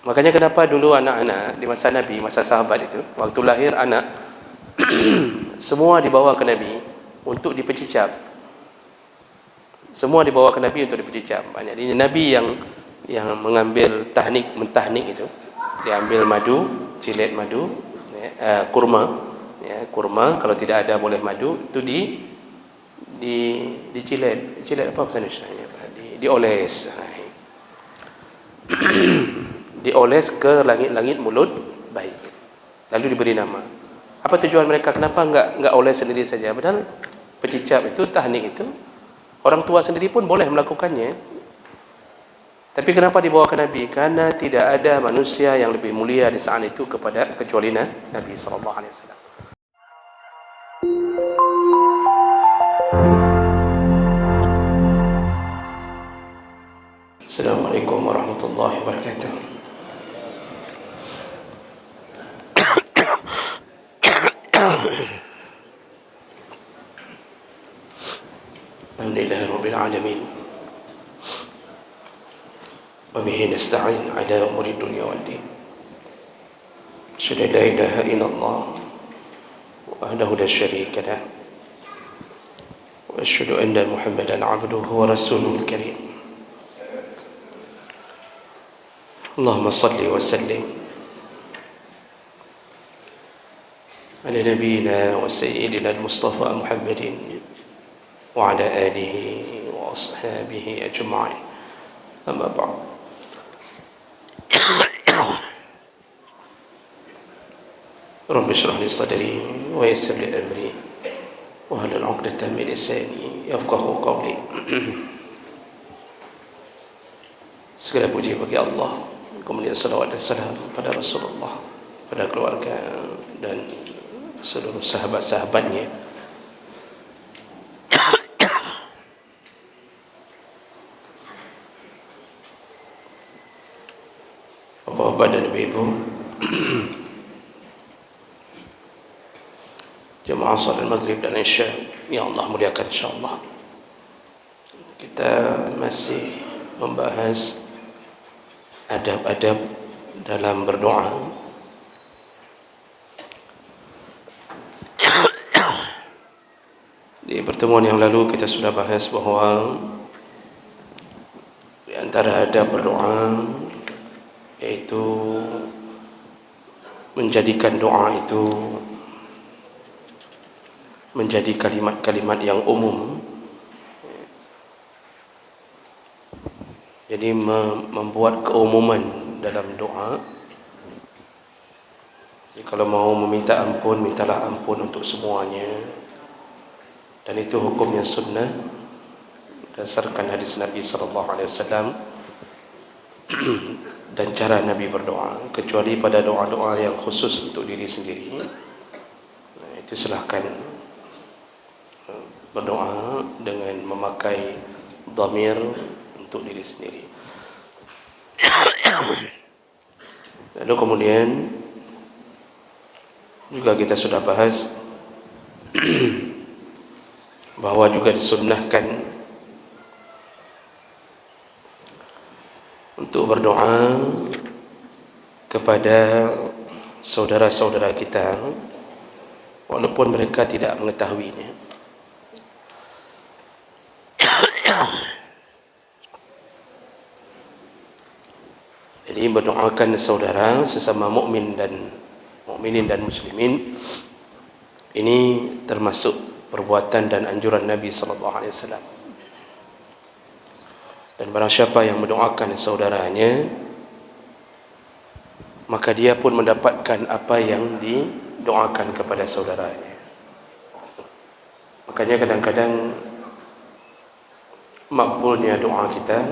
Makanya kenapa dulu anak-anak di masa Nabi, masa sahabat itu, waktu lahir anak semua dibawa ke Nabi untuk dipecicap. Semua dibawa ke Nabi untuk dipecicap. Jadi Nabi yang mengambil mentahnik itu, dia ambil madu, cilet madu, kurma, kurma, kalau tidak ada boleh madu, itu dicilet apa bahasa Indonesia-nya? Dioles. Dioles ke langit-langit mulut bayi. Lalu diberi nama. Apa tujuan mereka? Kenapa enggak oles sendiri saja? Padahal pecicap itu, tahnik itu, orang tua sendiri pun boleh melakukannya. Tapi kenapa dibawa ke Nabi? Karena tidak ada manusia yang lebih mulia di saat itu kecuali Nabi sallallahu alaihi wasallam. Assalamualaikum warahmatullahi wabarakatuh. Alhamdulillahirabbil alamin. وبه نستعين على أمور الدنيا والدين. أشهد أن لا إله إلا الله وحده لا شريك له وأشهد أن محمدا عبده ورسوله الكريم. اللهم صل وسلم على نبينا وسيدنا المصطفى محمد وعلى آله وأصحابه أجمعين. أما بعد. رب اشرح لي صدري ويسر لي أمري واحلل عقدة من لساني يفقهوا قولي. Segala puji bagi Allah, kemudian salawat dan salam pada Rasulullah, pada keluarga dan seluruh sahabat-sahabatnya. Bapak-bapak dan ibu-ibu, jemaah salat maghrib dan isya yang Allah muliakan insyaallah. Kita masih membahas adab-adab dalam berdoa. Di pertemuan yang lalu kita sudah bahas bahawa di antara adab berdoa yaitu menjadikan doa itu menjadi kalimat-kalimat yang umum. Jadi membuat keumuman dalam doa. Jadi kalau mau meminta ampun, mintalah ampun untuk semuanya. Dan itu hukumnya sunnah berdasarkan hadis Nabi sallallahu alaihi wasallam dan cara Nabi berdoa, kecuali pada doa-doa yang khusus untuk diri sendiri. Itu silahkan berdoa dengan memakai dhamir untuk diri sendiri. Lalu kemudian juga kita sudah bahas bahawa juga disunnahkan untuk berdoa kepada saudara-saudara kita walaupun mereka tidak mengetahuinya. Jadi berdoakan saudara sesama mukminin dan muslimin ini termasuk perbuatan dan anjuran Nabi sallallahu alaihi wasallam. Dan barang siapa yang mendoakan saudaranya, maka dia pun mendapatkan apa yang didoakan kepada saudaranya. Makanya kadang-kadang makbulnya doa kita,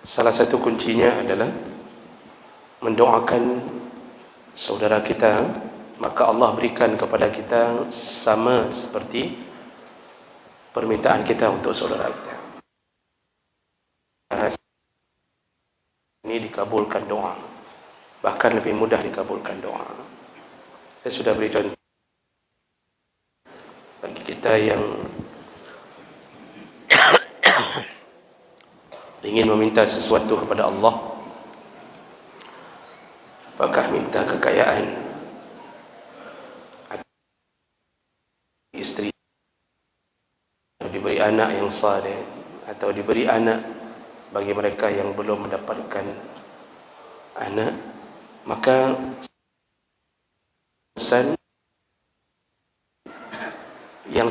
salah satu kuncinya adalah mendoakan saudara kita, maka Allah berikan kepada kita sama seperti permintaan kita untuk saudara kita. Ini dikabulkan doa, bahkan lebih mudah dikabulkan doa. Saya sudah beri contoh bagi kita yang ingin meminta sesuatu kepada Allah, apakah minta kekayaan isteri, atau diberi anak yang saleh, atau diberi anak bagi mereka yang belum mendapatkan anak, maka pesan yang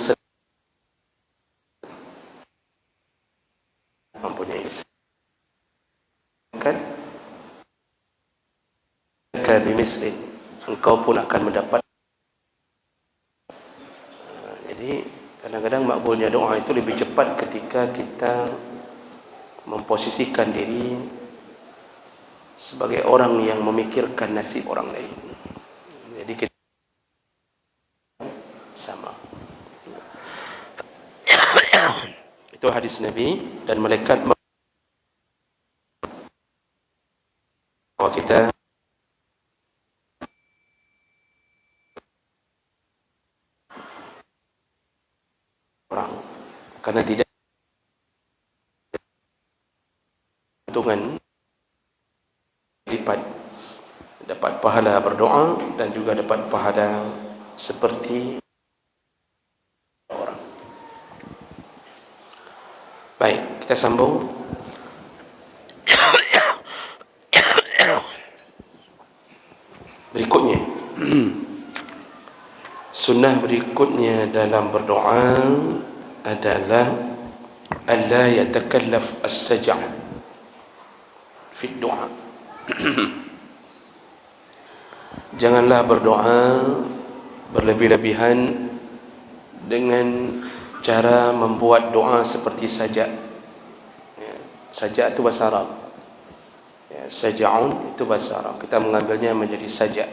mempunyai isteri kan bimisrin, engkau pun akan mendapat. Jadi kadang-kadang makbulnya doa itu lebih cepat ketika kita memposisikan diri sebagai orang yang memikirkan nasib orang lain. Jadi kita sama. Itu hadis Nabi, dan malaikat bahwa kita orang, karena tidak untungan lipat, dapat pahala berdoa dan juga dapat pahala seperti orang. Baik, kita sambung. Berikutnya, sunnah berikutnya dalam berdoa adalah alla yatakallaf as-saja' fi doa. Janganlah berdoa berlebih-lebihan dengan cara membuat doa seperti sajak. Sajak itu bahasa Arab. Saja'un itu bahasa Arab. Kita mengambilnya menjadi sajak.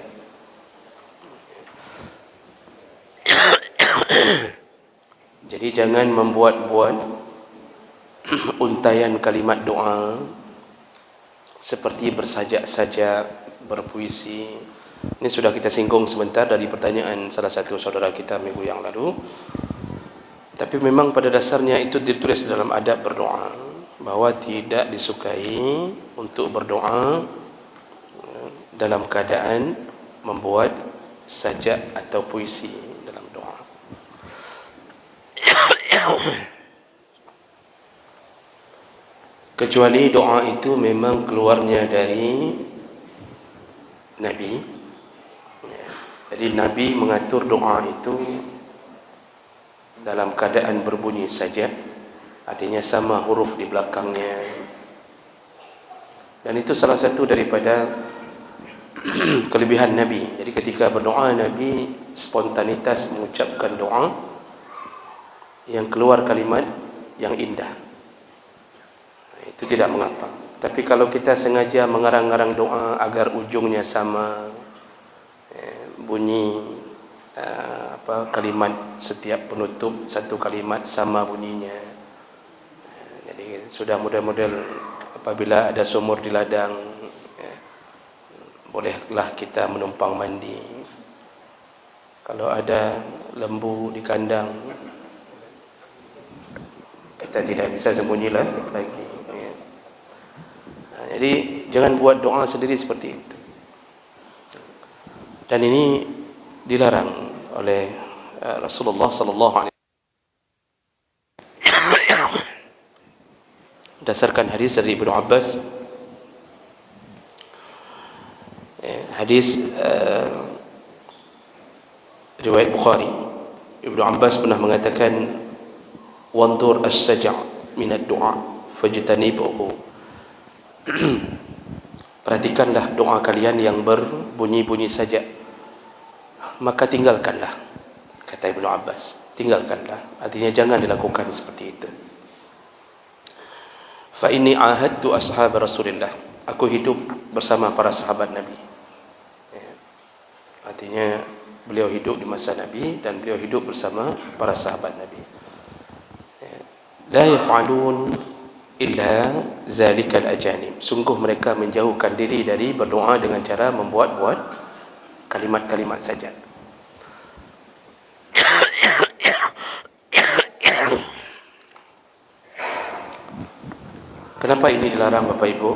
Jadi jangan membuat-buat untaian kalimat doa seperti bersajak-sajak, berpuisi. Ini sudah kita singgung sebentar dari pertanyaan salah satu saudara kita minggu yang lalu. Tapi memang pada dasarnya itu ditulis dalam adab berdoa, bahwa tidak disukai untuk berdoa dalam keadaan membuat sajak atau puisi dalam doa. Kecuali doa itu memang keluarnya dari Nabi. Jadi Nabi mengatur doa itu dalam keadaan berbunyi saja, artinya sama huruf di belakangnya. Dan itu salah satu daripada kelebihan Nabi. Jadi ketika berdoa, Nabi spontanitas mengucapkan doa yang keluar kalimat yang indah. Itu tidak mengapa. Tapi kalau kita sengaja mengarang-arang doa agar ujungnya sama, bunyi kalimat setiap penutup satu kalimat sama bunyinya. Jadi sudah model-model apabila ada sumur di ladang, bolehlah kita menumpang mandi. Kalau ada lembu di kandang, kita tidak bisa sembunyilah lagi. Jadi jangan buat doa sendiri seperti itu. Dan ini dilarang oleh Rasulullah sallallahu alaihi wasallam. Berdasarkan hadis dari Ibnu Abbas, hadis riwayat Bukhari, Ibnu Abbas pernah mengatakan, "Wandur as-saja' min ad-du'a fajtanibuhu." Perhatikanlah doa kalian yang berbunyi-bunyi saja, maka tinggalkanlah, kata Ibnu Abbas. Tinggalkanlah, artinya jangan dilakukan seperti itu. Fa inni ahadtu ashab Rasulillah, aku hidup bersama para sahabat Nabi. Artinya beliau hidup di masa Nabi dan beliau hidup bersama para sahabat Nabi. La yaf'alun illa zalikal ajanib. Sungguh mereka menjauhkan diri dari berdoa dengan cara membuat-buat kalimat-kalimat saja. Kenapa ini dilarang Bapak Ibu?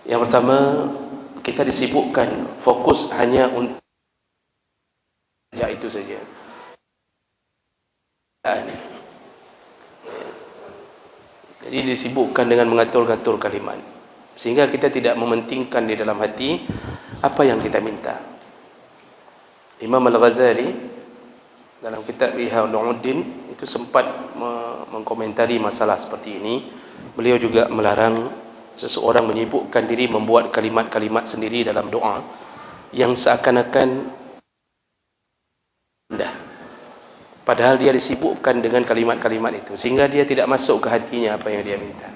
Yang pertama, kita disibukkan fokus hanya untuk itu saja. Jadi disibukkan dengan mengatur-ngatur kalimat, sehingga kita tidak mementingkan di dalam hati apa yang kita minta. Imam Al-Ghazali dalam kitab Ihya Ulumuddin itu sempat mengkomentari masalah seperti ini. Beliau juga melarang seseorang menyibukkan diri membuat kalimat-kalimat sendiri dalam doa yang seakan-akan indah, padahal dia disibukkan dengan kalimat-kalimat itu sehingga dia tidak masuk ke hatinya apa yang dia minta.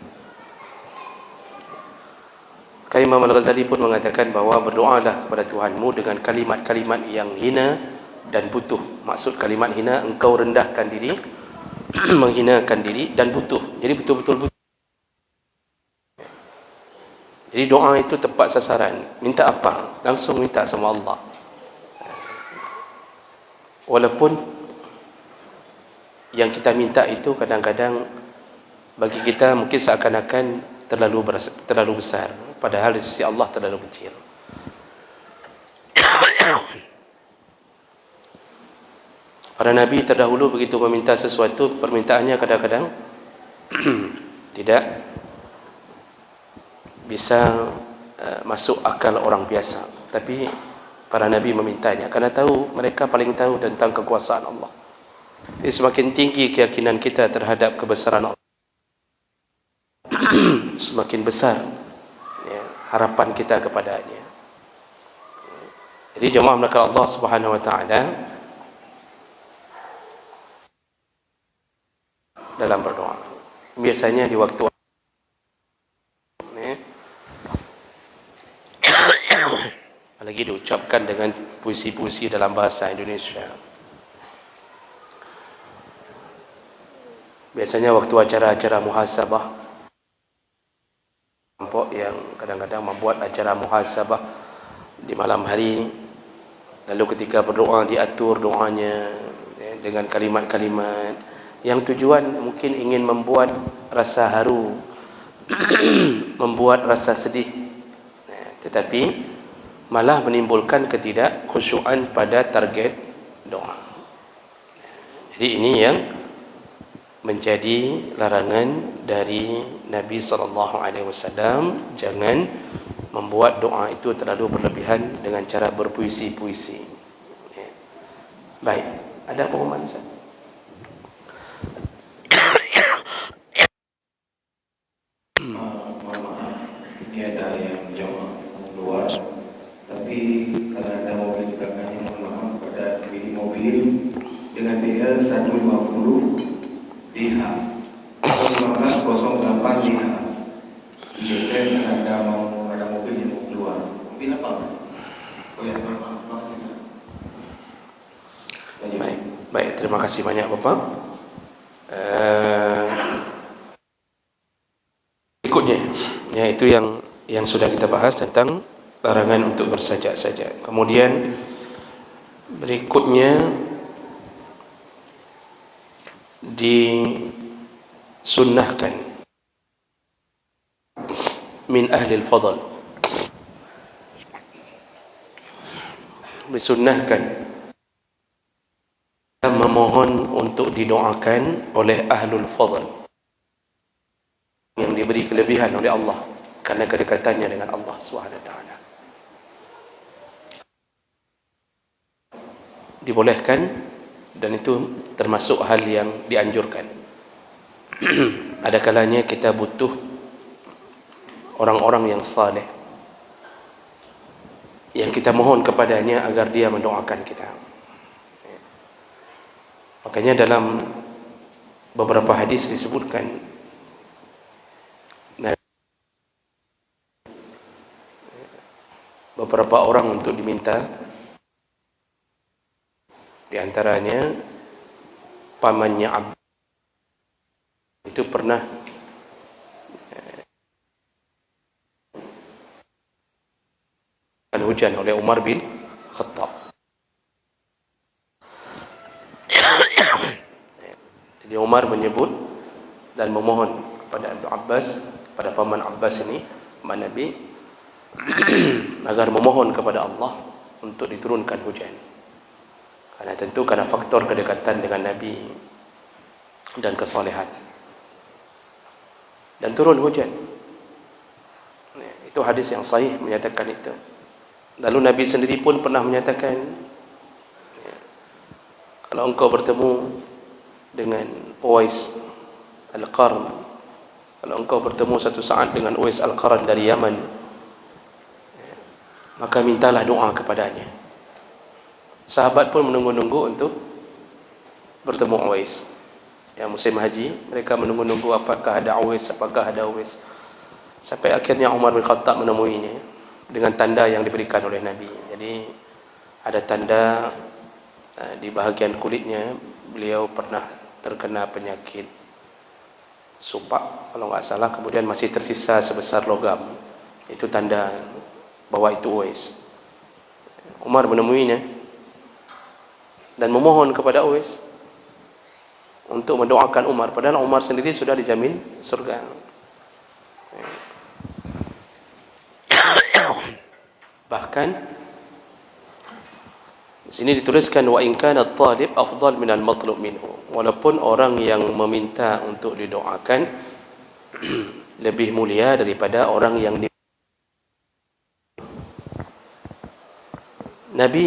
Imam Al-Ghazali pun mengatakan bahawa berdoalah kepada Tuhanmu dengan kalimat-kalimat yang hina dan butuh. Maksud kalimat hina, engkau rendahkan diri, menghinakan diri dan butuh. Jadi betul-betul butuh. Jadi doa itu tepat sasaran. Minta apa? Langsung minta sama Allah. Walaupun yang kita minta itu kadang-kadang bagi kita mungkin seakan-akan terlalu besar, padahal di sisi Allah terlalu kecil. Para nabi terdahulu begitu meminta sesuatu, permintaannya kadang-kadang tidak bisa masuk akal orang biasa, tapi para nabi memintanya karena tahu, mereka paling tahu tentang kekuasaan Allah. Jadi semakin tinggi keyakinan kita terhadap kebesaran Allah, semakin besar ya, harapan kita kepadanya. Jadi jemaah melakukan Allah Subhanahu Wa Taala dalam berdoa, biasanya di waktu apalagi diucapkan dengan puisi-puisi dalam bahasa Indonesia. Biasanya waktu acara-acara muhasabah, kelompok yang kadang-kadang membuat acara muhasabah di malam hari, lalu ketika berdoa diatur doanya ya, dengan kalimat-kalimat yang tujuan mungkin ingin membuat rasa haru, membuat rasa sedih, tetapi malah menimbulkan ketidakkhusyuan pada target doa. Jadi ini yang menjadi larangan dari Nabi SAW. Jangan membuat doa itu terlalu berlebihan dengan cara berpuisi-puisi. Baik, ada pengumuman Ustaz? Ini ada yang jamaah keluar, tapi karena ada mobil di belakangnya, mohon maaf pada pemilik mobil dengan BL 150 DH 1508 DH digeser karena ada mobil yang mau keluar. Mobil apa? Oh ya, terima kasih. Baik, terima kasih banyak Bapak. Berikutnya, yaitu yang sudah kita bahas tentang larangan untuk bersajak-sajak. Kemudian berikutnya disunnahkan min ahli al-fadl, disunnahkan memohon untuk didoakan oleh ahlul fadl yang diberi kelebihan oleh Allah karena kedekatannya dengan Allah SWT. Dibolehkan dan itu termasuk hal yang dianjurkan. Ada kalanya kita butuh orang-orang yang saleh yang kita mohon kepadanya agar dia mendoakan kita. Makanya dalam beberapa hadis disebutkan beberapa orang untuk diminta, di antaranya pamannya Abbas itu pernah hujan oleh Umar bin Khattab. Jadi Umar menyebut dan memohon kepada Abu Abbas, pada paman Abbas ini, paman Nabi, agar memohon kepada Allah untuk diturunkan hujan. Karena tentu karena faktor kedekatan dengan Nabi dan kesalehan. Dan turun hujan. Itu hadis yang sahih menyatakan itu. Lalu Nabi sendiri pun pernah menyatakan, kalau engkau bertemu dengan Uwais Al-Qarn, kalau engkau bertemu satu saat dengan Uwais Al-Qarn dari Yaman, maka mintalah doa kepadanya. Sahabat pun menunggu-nunggu untuk bertemu Uwais. Yang musim haji, mereka menunggu-nunggu apakah ada Uwais, apakah ada Uwais. Sampai akhirnya Umar bin Khattab menemuinya dengan tanda yang diberikan oleh Nabi. Jadi ada tanda di bahagian kulitnya, beliau pernah terkena penyakit supak kalau enggak salah, kemudian masih tersisa sebesar logam. Itu tanda bahwa itu Uwais. Umar menemuinya dan memohon kepada Uwais untuk mendoakan Umar, padahal Umar sendiri sudah dijamin surga. Bahkan di sini dituliskan wa in kana at-talib afdal min al-matlub minhu. Walaupun orang yang meminta untuk didoakan lebih mulia daripada orang yang Nabi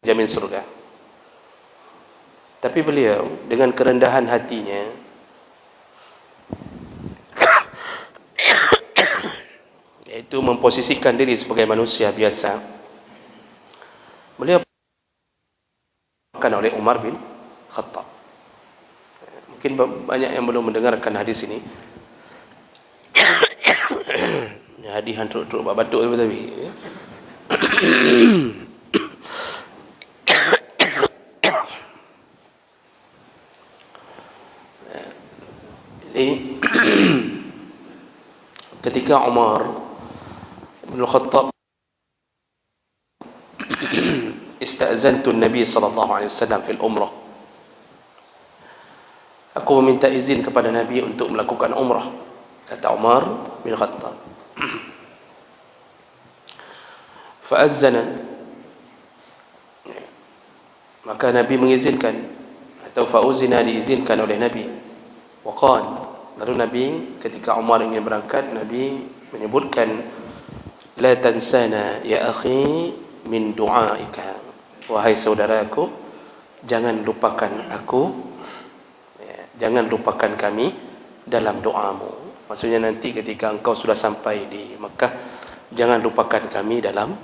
jamin surga. Tapi beliau dengan kerendahan hatinya yaitu memposisikan diri sebagai manusia biasa, beliau akan oleh Umar bin Khattab. Mungkin banyak yang belum mendengarkan hadis ini. Hadis hantuk-hantuk batuk tapi ketika Umar bin Khattab istazantu Nabi sallallahu alaihi wasallam fil umrah, aku meminta izin kepada Nabi untuk melakukan umrah, kata Umar bin Khattab. Fa'azzana, maka Nabi mengizinkan, atau fa'uzina, diizinkan oleh Nabi. Waqal, lalu Nabi ketika Umar ingin berangkat, Nabi menyebutkan, la tansana ya akhi min du'aika, wahai saudaraku, jangan lupakan aku, jangan lupakan kami dalam doamu. Maksudnya nanti ketika engkau sudah sampai di Mekah, jangan lupakan kami dalam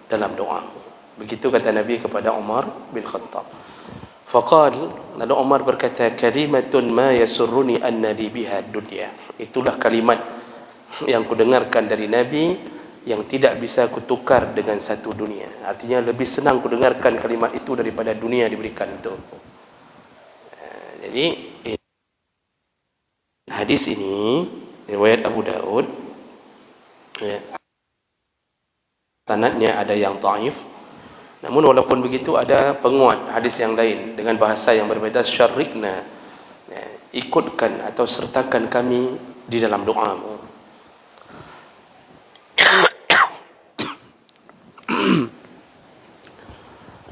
doamu. Begitu kata Nabi kepada Umar bin Khattab. Faqal, lalu Umar berkata, kalimatun ma yasurruni anna li biha dunya. Itulah kalimat yang kudengarkan dari Nabi yang tidak bisa kutukar dengan satu dunia. Artinya lebih senang kudengarkan kalimat itu daripada dunia diberikan untukku. Jadi hadis ini riwayat Abu Daud, sanadnya ada yang dhaif. Namun walaupun begitu ada penguat hadis yang lain dengan bahasa yang berbeda, syarikna, ikutkan atau sertakan kami di dalam doamu.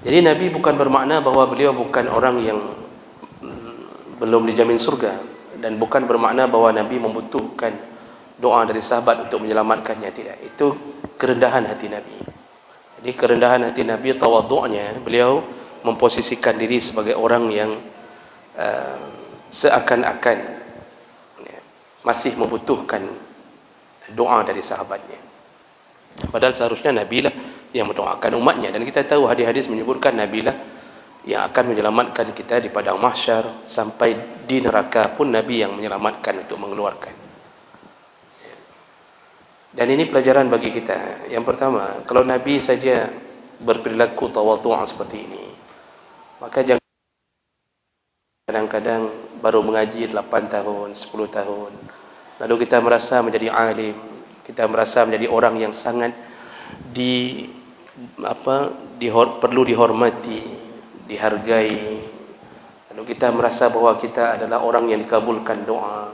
Jadi Nabi bukan bermakna bahwa beliau bukan orang yang belum dijamin surga, dan bukan bermakna bahwa Nabi membutuhkan doa dari sahabat untuk menyelamatkannya, tidak. Itu kerendahan hati Nabi. Jadi kerendahan hati Nabi, tawadhu'nya, beliau memposisikan diri sebagai orang yang seakan-akan masih membutuhkan doa dari sahabatnya. Padahal seharusnya Nabi lah yang mendoakan umatnya, dan kita tahu hadis-hadis menyebutkan Nabi lah yang akan menyelamatkan kita di padang mahsyar, sampai di neraka pun Nabi yang menyelamatkan untuk mengeluarkan. Dan ini pelajaran bagi kita. Yang pertama, kalau Nabi saja berperilaku tawadhu' seperti ini, maka jangan kadang-kadang baru mengaji 8 tahun, 10 tahun, lalu kita merasa menjadi alim, kita merasa menjadi orang yang sangat perlu dihormati, dihargai. Lalu kita merasa bahwa kita adalah orang yang dikabulkan doa,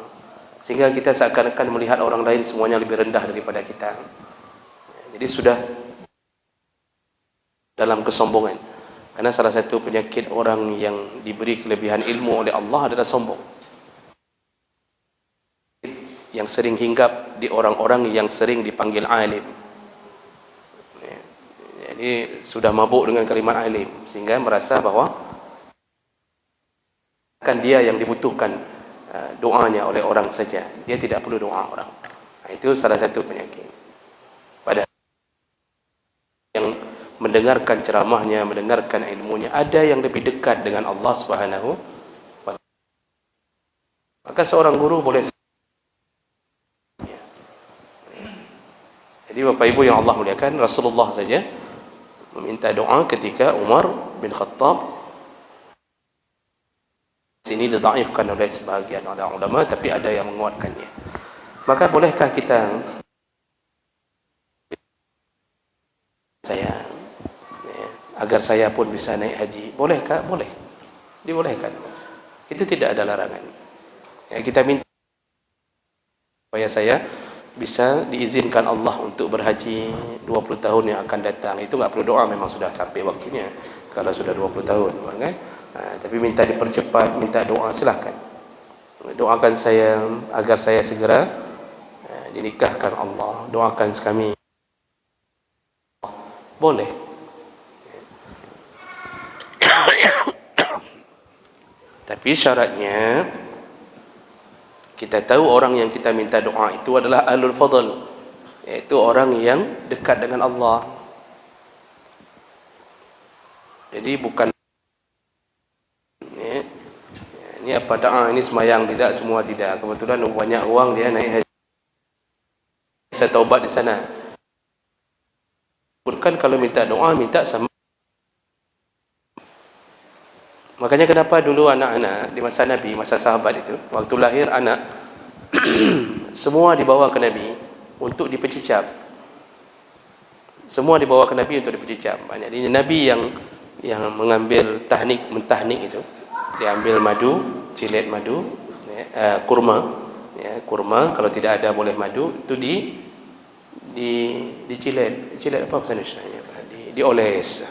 sehingga kita seakan-akan melihat orang lain semuanya lebih rendah daripada kita. Jadi sudah dalam kesombongan. Karena salah satu penyakit orang yang diberi kelebihan ilmu oleh Allah adalah sombong. Yang sering hinggap di orang-orang yang sering dipanggil alim. Jadi sudah mabuk dengan kalimat alim, sehingga merasa bahawa kan dia yang dibutuhkan doanya oleh orang saja. Dia tidak perlu doa orang. Itu salah satu penyakit. Padahal yang mendengarkan ceramahnya, mendengarkan ilmunya, ada yang lebih dekat dengan Allah Subhanahu wa Ta'ala. Maka seorang guru boleh. Jadi Bapak Ibu yang Allah muliakan, Rasulullah saja meminta doa ketika Umar bin Khattab. Sini didhaifkan oleh sebahagian ulama, tapi ada yang menguatkannya. Maka bolehkah kita agar saya pun bisa naik haji? Bolehkah? Boleh. Dibolehkan. Itu tidak ada larangan. Kita minta supaya saya bisa diizinkan Allah untuk berhaji 20 tahun yang akan datang. Itu enggak perlu doa, memang sudah sampai waktunya. Kalau sudah 20 tahun, kan? Tapi minta dipercepat, minta doa, silakan. Doakan saya agar saya segera dinikahkan Allah. Doakan kami. Boleh. Tapi syaratnya kita tahu orang yang kita minta doa itu adalah ahlul fadl, iaitu orang yang dekat dengan Allah. Jadi bukan ini apa doa, ini semayang tidak, semua tidak. Kebetulan banyak uang dia naik haji, saya taubat di sana. Bukan kalau minta doa minta sama. Makanya kenapa dulu anak-anak di masa Nabi, masa sahabat itu, waktu lahir anak semua dibawa ke Nabi untuk dipecicap. Semua dibawa ke Nabi untuk dipecicap. Jadi Nabi yang mengambil mentahnik itu, dia ambil madu, cilet madu, kurma, kurma. Kalau tidak ada boleh madu, itu dicilet apa bahasa Indonesia? Dioles.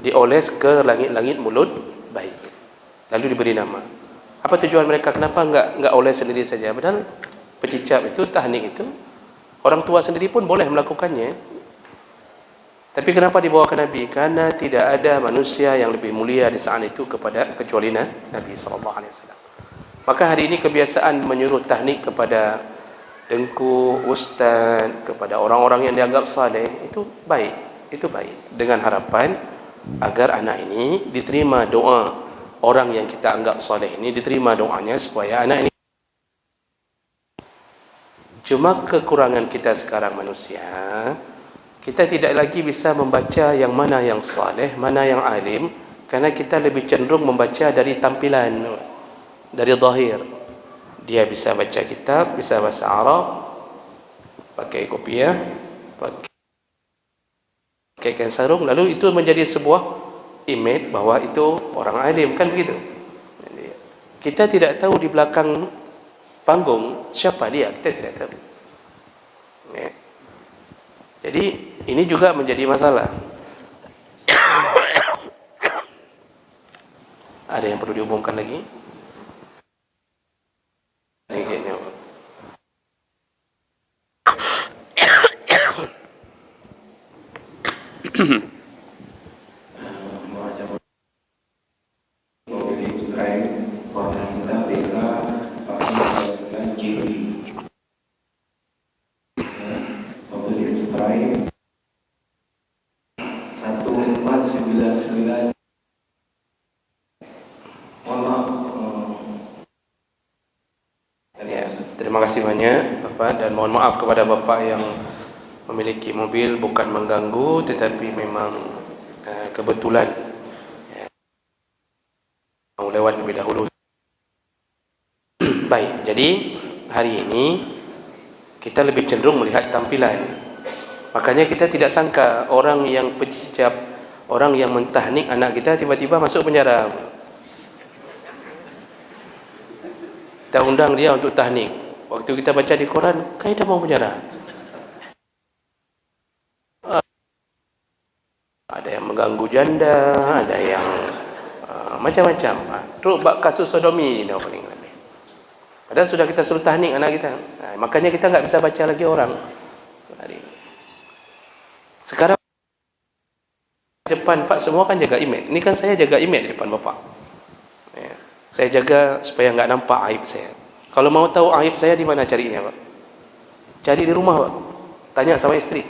Dioles ke langit-langit mulut bayi, lalu diberi nama. Apa tujuan mereka? Kenapa enggak oles sendiri saja? Padahal pecicap itu, tahnik itu, orang tua sendiri pun boleh melakukannya. Tapi kenapa dibawa ke Nabi? Karena tidak ada manusia yang lebih mulia di saat itu kecuali Nabi SAW. Maka hari ini kebiasaan menyuruh tahnik kepada dengku, ustaz, kepada orang-orang yang dianggap saleh, itu baik. Itu baik. Dengan harapan agar anak ini diterima doa orang yang kita anggap soleh ini, diterima doanya supaya anak ini. Cuma kekurangan kita sekarang manusia, kita tidak lagi bisa membaca yang mana yang soleh, mana yang alim, karena kita lebih cenderung membaca dari tampilan, dari zahir. Dia bisa baca kitab, bisa bahasa Arab, pakai kopiah, pakaikan sarung, lalu itu menjadi sebuah image bahwa itu orang alim, kan begitu. Kita tidak tahu di belakang panggung siapa dia, kita tidak tahu. Jadi ini juga menjadi masalah. Ada yang perlu diumumkan lagi? Terima kasih banyak Bapak, dan mohon maaf kepada Bapak yang memiliki mobil, bukan mengganggu, tetapi memang kebetulan mau lewat lebih dahulu. Baik, jadi hari ini kita lebih cenderung melihat tampilan. Makanya kita tidak sangka orang yang pecicap, orang yang mentahnik anak kita tiba-tiba masuk penjara. kita undang dia untuk tahnik. Waktu kita baca di Quran, kaidah mau menyerah. Ada yang mengganggu janda, ada yang macam-macam. Terus bab kasus sodomi dah paling lebih. Padahal sudah kita suruh tahnik anak kita. Makanya kita enggak bisa baca lagi orang. Sekarang depan Pak semua kan jaga imej. Ini kan saya jaga imej di depan Bapak. Ya. Saya jaga supaya enggak nampak aib saya. Kalau mau tahu aib saya di mana carinya, Pak? Cari di rumah, Pak. Tanya sama istri.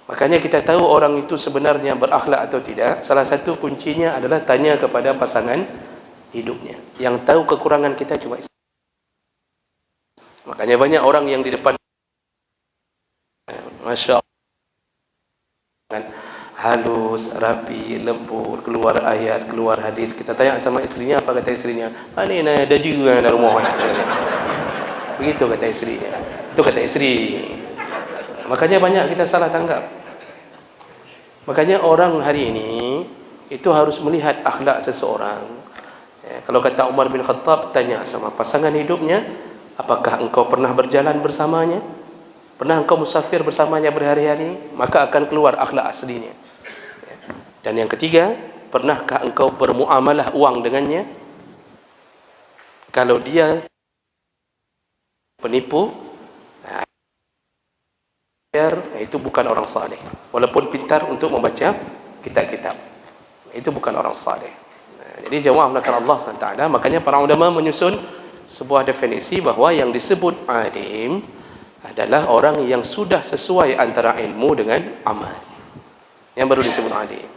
Makanya kita tahu orang itu sebenarnya berakhlak atau tidak. Salah satu kuncinya adalah tanya kepada pasangan hidupnya. Yang tahu kekurangan kita cuma istri. Makanya banyak orang yang di depan, Masya Allah, halus, rapi, lembut, keluar ayat, keluar hadis. Kita tanya sama istrinya, apa kata istrinya? Ini ada juga dalam rumah. Begitu kata istrinya. Itu kata istri. Makanya banyak kita salah tanggap. Makanya orang hari ini itu harus melihat akhlak seseorang. Ya, kalau kata Umar bin Khattab, tanya sama pasangan hidupnya, apakah engkau pernah berjalan bersamanya? Pernah engkau musafir bersamanya berhari-hari? Maka akan keluar akhlak aslinya. Ya. Dan yang ketiga, pernahkah engkau bermuamalah uang dengannya? Kalau dia penipu, itu bukan orang saleh. Walaupun pintar untuk membaca kitab-kitab, itu bukan orang saleh. Jadi jawab melakukan Allah SWT. Makanya para ulama menyusun sebuah definisi bahawa yang disebut alim adalah orang yang sudah sesuai antara ilmu dengan amal, yang baru disebut alim.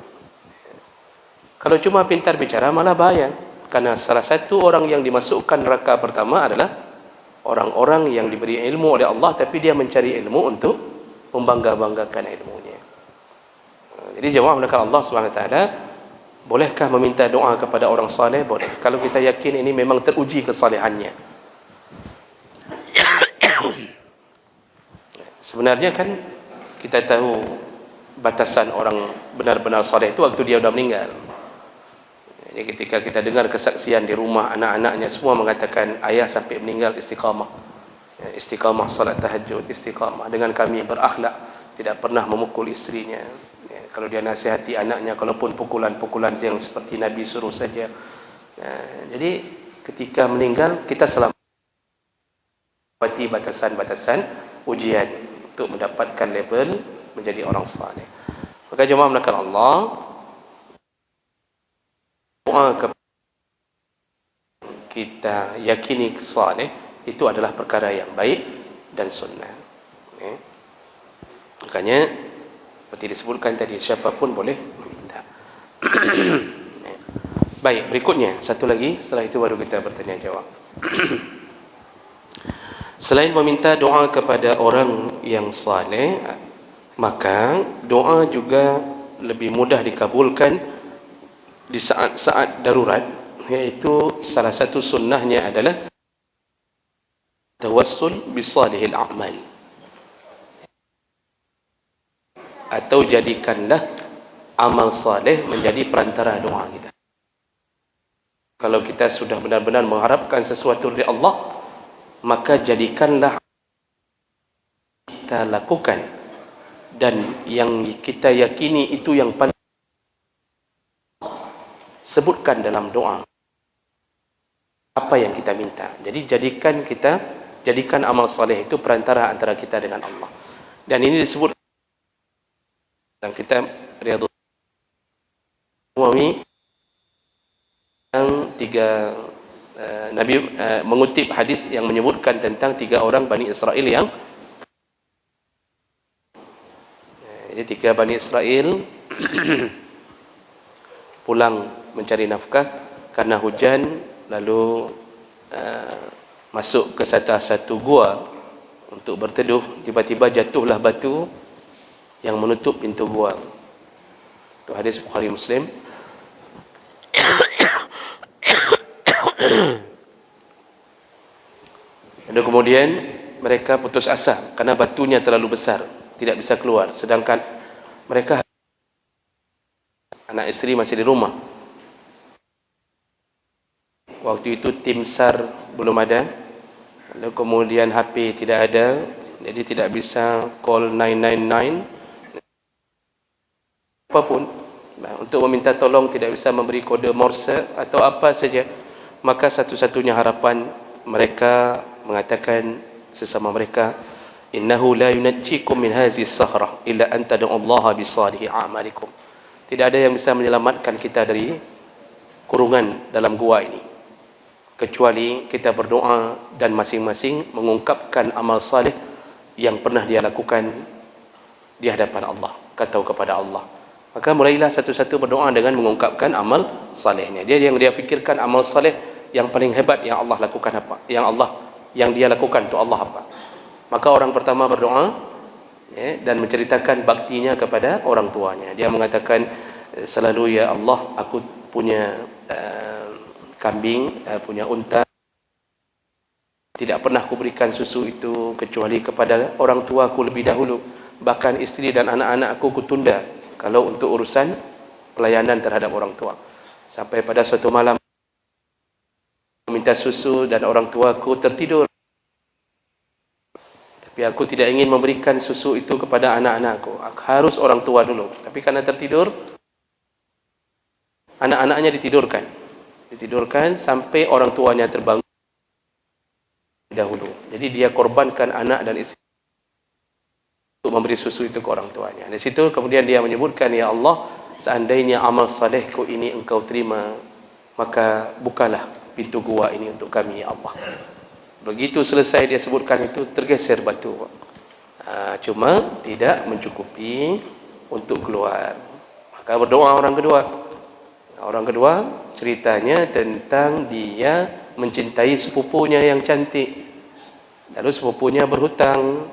Kalau cuma pintar bicara malah bahaya. Karena salah satu orang yang dimasukkan neraka pertama adalah orang-orang yang diberi ilmu oleh Allah tapi dia mencari ilmu untuk membangga-banggakan ilmunya. Jadi jawab melakukan Allah SWT. Bolehkah meminta doa kepada orang saleh? Boleh. Kalau kita yakin ini memang teruji kesalehannya. Sebenarnya kan kita tahu batasan orang benar-benar saleh itu waktu dia sudah meninggal. Jadi ketika kita dengar kesaksian di rumah, anak-anaknya semua mengatakan ayah sampai meninggal istiqamah. Istiqamah salat tahajud, istiqamah dengan kami berakhlak, tidak pernah memukul istrinya. Kalau dia nasihati anaknya, kalaupun pukulan-pukulan yang seperti Nabi suruh saja. Jadi ketika meninggal kita selamat batasan-batasan ujian untuk mendapatkan label menjadi orang saleh. Maka jemaah melakukan Allah, doa kepada kita yakini saleh itu adalah perkara yang baik dan sunnah. Makanya seperti disebutkan tadi, siapapun boleh meminta. Baik, berikutnya satu lagi, setelah itu baru kita bertanya jawab. Selain meminta doa kepada orang yang saleh, maka doa juga lebih mudah dikabulkan di saat-saat darurat, yaitu salah satu sunnahnya adalah tawassul bisalihil a'mal, atau jadikanlah amal saleh menjadi perantara doa kita. Kalau kita sudah benar-benar mengharapkan sesuatu dari Allah, maka jadikanlah kita lakukan dan yang kita yakini itu yang paling sebutkan dalam doa apa yang kita minta. Jadi jadikan amal saleh itu perantara antara kita dengan Allah. Dan ini disebut dalam kitab Riyadhus Nawawi yang tiga Nabi mengutip hadis yang menyebutkan tentang 3 orang Bani Israel yang jadi 3 Bani Israel pulang mencari nafkah karena hujan, lalu masuk ke satu gua untuk berteduh. Tiba-tiba jatuhlah batu yang menutup pintu gua. Itu hadis Bukhari Muslim. Dan kemudian mereka putus asa karena batunya terlalu besar, tidak bisa keluar. Sedangkan mereka anak istri masih di rumah. Waktu itu tim SAR belum ada, lalu kemudian HP tidak ada, jadi tidak bisa call 999 apapun. Untuk meminta tolong tidak bisa memberi kode Morse atau apa saja. Maka satu-satunya harapan mereka mengatakan sesama mereka, innahu la yunajjikum min hazihi as-sahrah illa an tad'u Allah bi salihi a'malikum. Tidak ada yang bisa menyelamatkan kita dari kurungan dalam gua ini kecuali kita berdoa dan masing-masing mengungkapkan amal saleh yang pernah dia lakukan di hadapan Allah, kata kepada Allah. Maka mulailah satu-satu berdoa dengan mengungkapkan amal salehnya. Dia yang dia fikirkan amal saleh yang paling hebat yang Allah lakukan apa? Yang dia lakukan untuk Allah apa? Maka orang pertama berdoa dan menceritakan baktinya kepada orang tuanya. Dia mengatakan selalu, ya Allah, aku punya kambing, punya unta, tidak pernah aku berikan susu itu kecuali kepada orang tuaku lebih dahulu. Bahkan istri dan anak-anakku kutunda kalau untuk urusan pelayanan terhadap orang tua. Sampai pada suatu malam minta susu dan orang tuaku tertidur. Tapi aku tidak ingin memberikan susu itu kepada anak-anakku. Harus orang tua dulu. Tapi karena tertidur, anak-anaknya ditidurkan sampai orang tuanya terbangun dahulu. Jadi dia korbankan anak dan istri untuk memberi susu itu ke orang tuanya. Di situ kemudian dia menyebutkan, ya Allah, seandainya amal salehku ini engkau terima, maka bukalah pintu gua ini untuk kami, ya Allah. Begitu selesai dia sebutkan itu, tergeser batu. Cuma tidak mencukupi untuk keluar. Maka berdoa orang kedua. Orang kedua ceritanya tentang dia mencintai sepupunya yang cantik. Lalu sepupunya berhutang.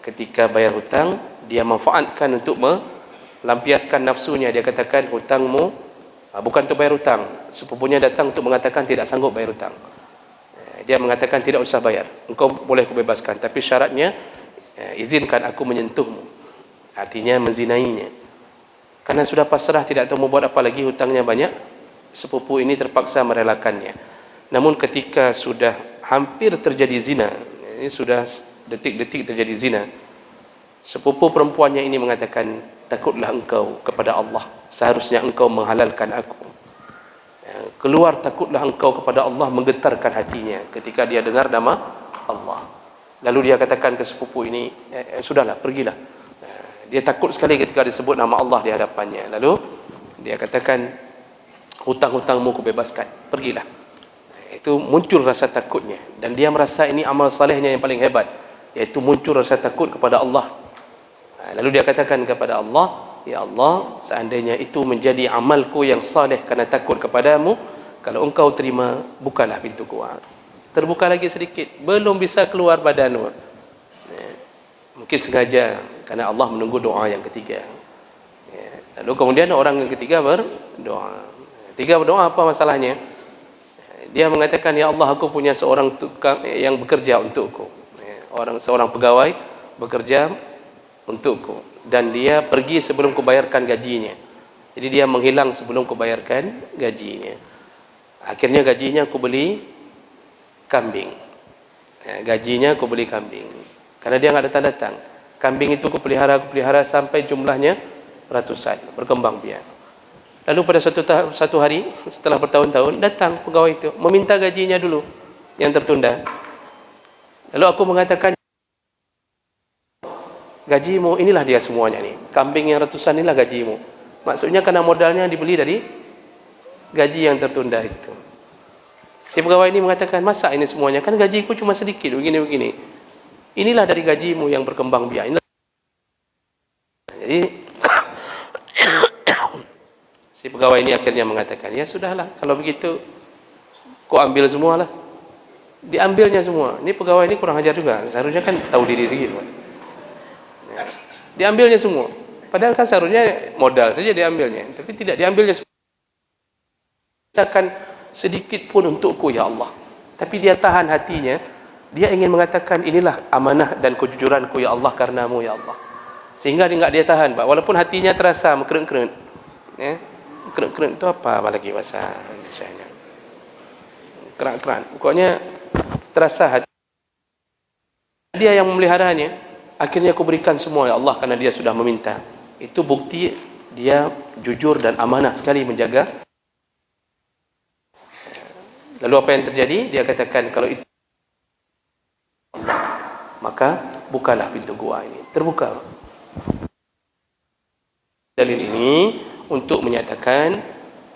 Ketika bayar hutang, dia manfaatkan untuk melampiaskan nafsunya. Dia katakan, hutangmu bukan untuk bayar hutang. Sepupunya datang untuk mengatakan tidak sanggup bayar hutang. Dia mengatakan tidak usah bayar, engkau boleh kubebaskan, tapi syaratnya izinkan aku menyentuhmu. Artinya menzinainya. Karena sudah pasrah, tidak tahu mau buat apa lagi, hutangnya banyak, sepupu ini terpaksa merelakannya. Namun ketika sudah hampir terjadi zina, ini sudah detik-detik terjadi zina, sepupu perempuannya ini mengatakan, takutlah engkau kepada Allah, seharusnya engkau menghalalkan aku. Keluar takutlah engkau kepada Allah, menggetarkan hatinya ketika dia dengar nama Allah. Lalu dia katakan ke sepupu ini, sudahlah, pergilah. Dia takut sekali ketika disebut nama Allah di hadapannya. Lalu dia katakan, hutang-hutangmu kubebaskan, pergilah. Itu muncul rasa takutnya, dan dia merasa ini amal salehnya yang paling hebat, yaitu muncul rasa takut kepada Allah. Lalu dia katakan kepada Allah, ya Allah, seandainya itu menjadi amalku yang saleh kerana takut kepadamu, kalau engkau terima, bukalah pintu gua. Terbuka lagi sedikit, belum bisa keluar badan. Mungkin sengaja, kerana Allah menunggu doa yang ketiga. Lalu kemudian orang yang ketiga berdoa. Ketiga berdoa, apa masalahnya? Dia mengatakan, ya Allah, aku punya seorang tukang yang bekerja untukku. Seorang pegawai bekerja untukku, dan dia pergi sebelum kubayarkan gajinya. Jadi dia menghilang sebelum kubayarkan gajinya. Akhirnya gajinya aku beli kambing. Gajinya aku beli kambing. Karena dia enggak datang-datang. Kambing itu kupelihara sampai jumlahnya ratusan, berkembang biak. Lalu pada satu hari setelah bertahun-tahun, datang pegawai itu meminta gajinya dulu yang tertunda. Lalu aku mengatakan, gajimu inilah dia semuanya nih. Kambing yang ratusan inilah gajimu. Maksudnya karena modalnya dibeli dari gaji yang tertunda itu. Si pegawai ini mengatakan, masa ini semuanya? Kan gajiku cuma sedikit, begini-begini. Inilah dari gajimu yang berkembang biak. Jadi si pegawai ini akhirnya mengatakan, ya sudahlah, kalau begitu kau ambil semualah. Diambilnya semua. Ini pegawai ini kurang ajar juga. Seharusnya kan tahu diri sedikit. Diambilnya semua. Padahal kan seharusnya modal saja diambilnya, tapi tidak, diambilnya semua. Sisakan sedikit pun untukku, ya Allah. Tapi dia tahan hatinya. Dia ingin mengatakan, inilah amanah dan kejujuranku, ya Allah, karenamu, ya Allah. Sehingga dia tahan, Pak. Walaupun hatinya terasa mengkerut-kerut. Kerut-kerut itu apa lagi bahasa Indonesia-nya? keran-keran. Pokoknya terasa hati dia yang memeliharanya. Akhirnya aku berikan semua ya Allah karena dia sudah meminta. Itu bukti dia jujur dan amanah sekali menjaga. Lalu apa yang terjadi? Dia katakan kalau itu maka bukalah pintu gua ini. Terbuka. Dalil ini untuk menyatakan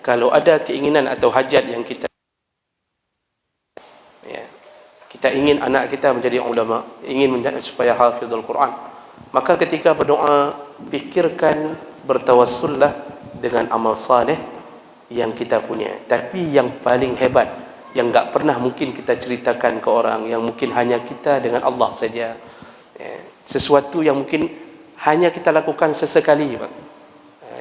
kalau ada keinginan atau hajat yang kita ingin anak kita menjadi ulama, ingin supaya hafizul Quran, maka ketika berdoa fikirkan bertawassullah dengan amal saleh yang kita punya, tapi yang paling hebat yang enggak pernah mungkin kita ceritakan ke orang, yang mungkin hanya kita dengan Allah saja, sesuatu yang mungkin hanya kita lakukan sesekali,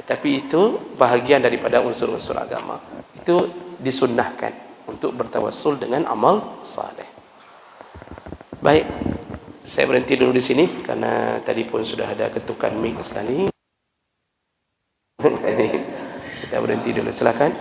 tapi itu bahagian daripada unsur-unsur agama. Itu disunnahkan untuk bertawassul dengan amal saleh. Baik, saya berhenti dulu di sini karena tadi pun sudah ada ketukan mic sekali. Kita berhenti dulu, silakan.